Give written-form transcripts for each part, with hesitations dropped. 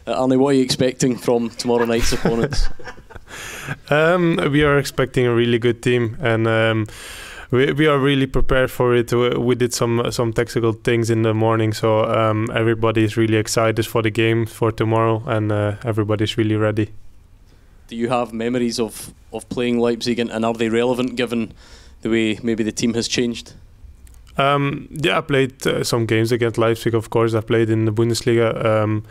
Arne, what are you expecting from tomorrow night's opponents? We are expecting a really good team, and we are really prepared for it. We did some tactical things in the morning, so everybody is really excited for the game for tomorrow, and everybody's really ready. Do you have memories of playing Leipzig, and are they relevant given the way maybe the team has changed? Yeah, I played some games against Leipzig. Of course, I played in the Bundesliga.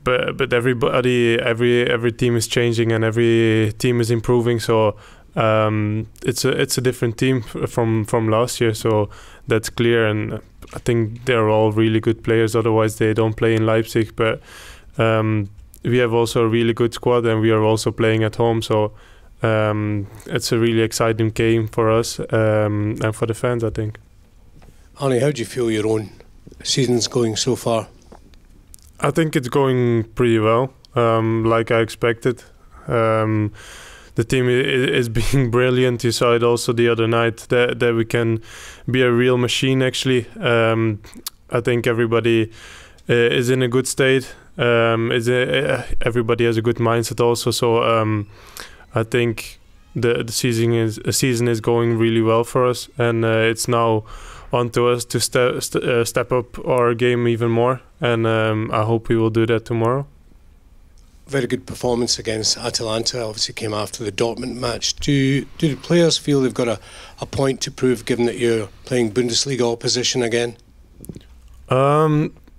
But every team is changing and every team is improving. So it's a different team from last year. So that's clear, and I think they're all really good players. Otherwise, they don't play in Leipzig. But we have also a really good squad, and we are also playing at home. So it's a really exciting game for us and for the fans, I think. Arne, how do you feel your own season's going so far? I think it's going pretty well, like I expected. The team is being brilliant. You saw it also the other night that we can be a real machine, actually. I think everybody is in a good state. Everybody has a good mindset also. So I think the season is going really well for us, and it's now on to us to step up our game even more, and I hope we will do that tomorrow. Very good performance against Atalanta, obviously came after the Dortmund match. Do the players feel they've got a point to prove, given that you're playing Bundesliga opposition again?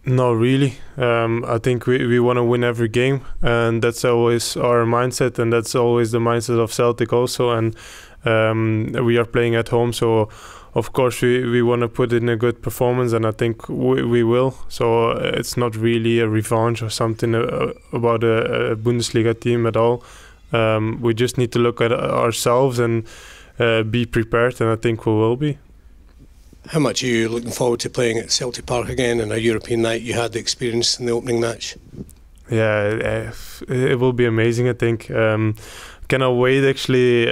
No, really. I think we want to win every game, and that's always our mindset, and that's always the mindset of Celtic also, and we are playing at home, so of course we want to put in a good performance, and I think we will. So it's not really a revenge or something about a Bundesliga team at all. We just need to look at ourselves and be prepared, and I think we will be. How much are you looking forward to playing at Celtic Park again on a European night? You had the experience in the opening match. Yeah, it will be amazing, I think. Cannot wait, actually,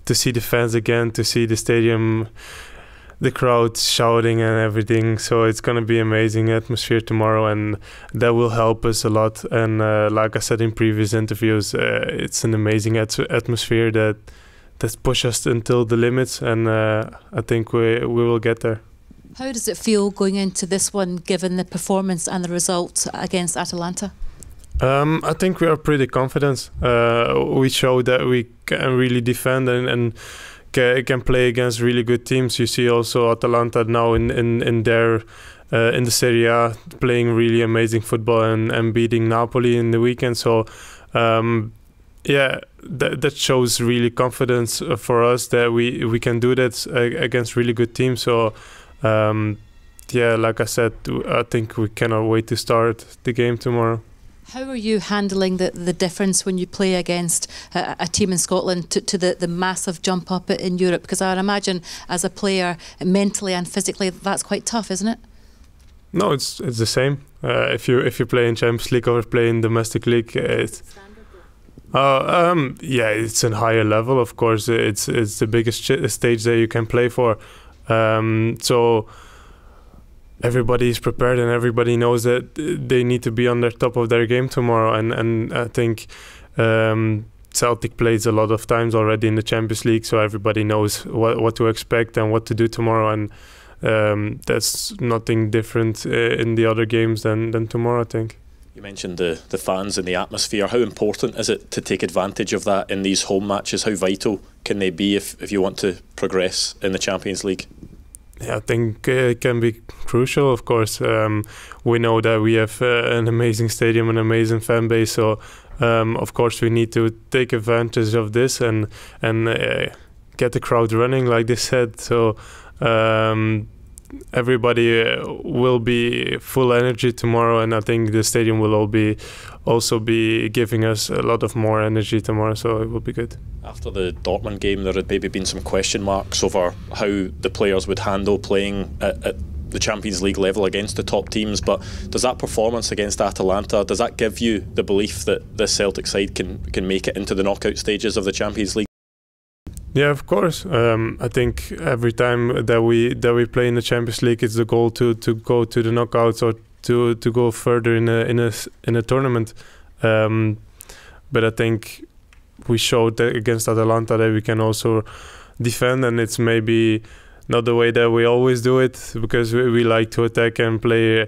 to see the fans again, to see the stadium, the crowd shouting and everything. So it's going to be amazing atmosphere tomorrow, and that will help us a lot. And like I said in previous interviews, it's an amazing atmosphere that's pushed us until the limits, and I think we will get there. How does it feel going into this one, given the performance and the result against Atalanta? I think we are pretty confident. We showed that we can really defend and can play against really good teams. You see also Atalanta now in the Serie A playing really amazing football and beating Napoli in the weekend. So yeah, that shows really confidence for us that we can do that against really good teams. So yeah, like I said, I think we cannot wait to start the game tomorrow. How are you handling the difference when you play against a team in Scotland to the massive jump up in Europe? Because I would imagine as a player, mentally and physically, that's quite tough, isn't it? No, it's the same. If you play in Champions League or play in domestic league, yeah, it's a higher level. Of course, it's the biggest stage that you can play for. So everybody is prepared, and everybody knows that they need to be on the top of their game tomorrow. And I think Celtic plays a lot of times already in the Champions League, so everybody knows what to expect and what to do tomorrow. And that's nothing different in the other games than tomorrow, I think. You mentioned the fans and the atmosphere. How important is it to take advantage of that in these home matches? How vital can they be if you want to progress in the Champions League? Yeah, I think it can be crucial, of course. We know that we have an amazing stadium, an amazing fan base, so of course we need to take advantage of this and get the crowd running, like they said. So everybody will be full energy tomorrow, and I think the stadium will also be giving us a lot of more energy tomorrow, so it will be good. After the Dortmund game, there had maybe been some question marks over how the players would handle playing at the Champions League level against the top teams, but does that performance against Atalanta, does that give you the belief that this Celtic side can make it into the knockout stages of the Champions League? Yeah, of course. I think every time that we play in the Champions League, it's the goal to go to the knockouts or to go further in a tournament. But I think we showed that against Atalanta that we can also defend, and it's maybe not the way that we always do it, because we like to attack and play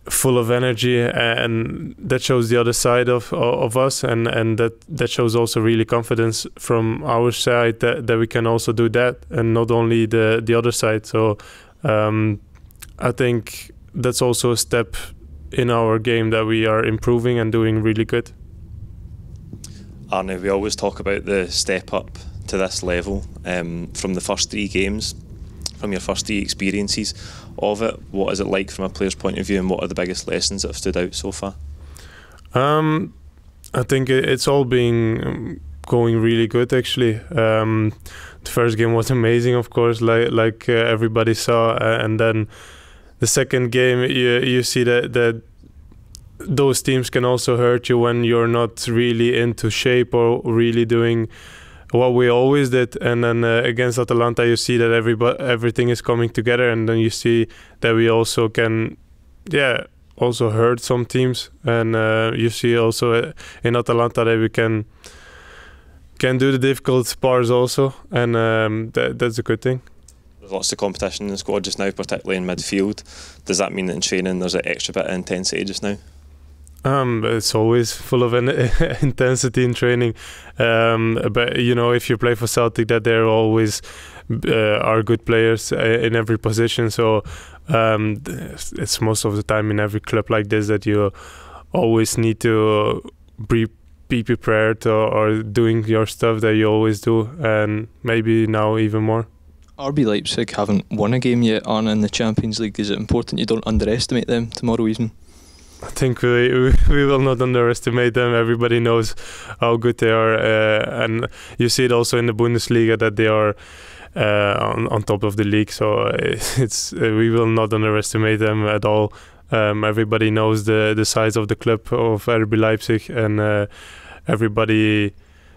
full of energy, and that shows the other side of us, and that shows also really confidence from our side that we can also do that, and not only the other side. So I think that's also a step in our game that we are improving and doing really good. Arne, we always talk about the step up to this level from the first 3 games, from your first 3 experiences of it. What is it like from a player's point of view, and what are the biggest lessons that have stood out so far? I think it's all been going really good, actually. The first game was amazing, of course, like everybody saw, and then the second game you see that those teams can also hurt you when you're not really into shape or really doing what we always did. And then against Atalanta you see that everything is coming together, and then you see that we also can also hurt some teams, and you see also in Atalanta that we can do the difficult parts also, and that's a good thing. There's lots of competition in the squad just now, particularly in midfield. Does that mean that in training there's an extra bit of intensity just now? It's always full of intensity in training, but you know, if you play for Celtic, that they're always are good players in every position. So it's most of the time in every club like this that you always need to be prepared or doing your stuff that you always do, and maybe now even more. RB Leipzig haven't won a game yet, Arne, in the Champions League. Is it important you don't underestimate them tomorrow evening? I think we will not underestimate them. Everybody knows how good they are, and you see it also in the Bundesliga that they are on top of the league. So we will not underestimate them at all. Everybody knows the size of the club of RB Leipzig, and everybody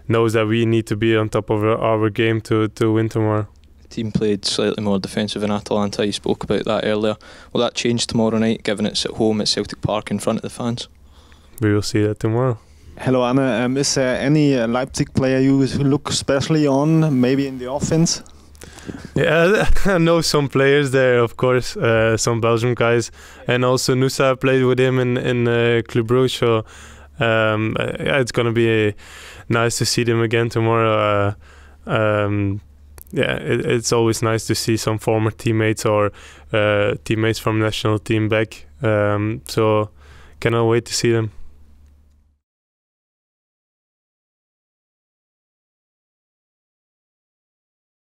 knows that we need to be on top of our game to win tomorrow. The team played slightly more defensive than Atalanta. You spoke about that earlier. Will that change tomorrow night, given it's at home at Celtic Park in front of the fans? We will see that tomorrow. Hello, Arne. Is there any Leipzig player you look especially on, maybe in the offense? Yeah, I know some players there, of course, some Belgian guys, and also Nusa played with him in Club Brugge. So it's gonna be nice to see them again tomorrow. It's always nice to see some former teammates or teammates from national team back. So cannot wait to see them.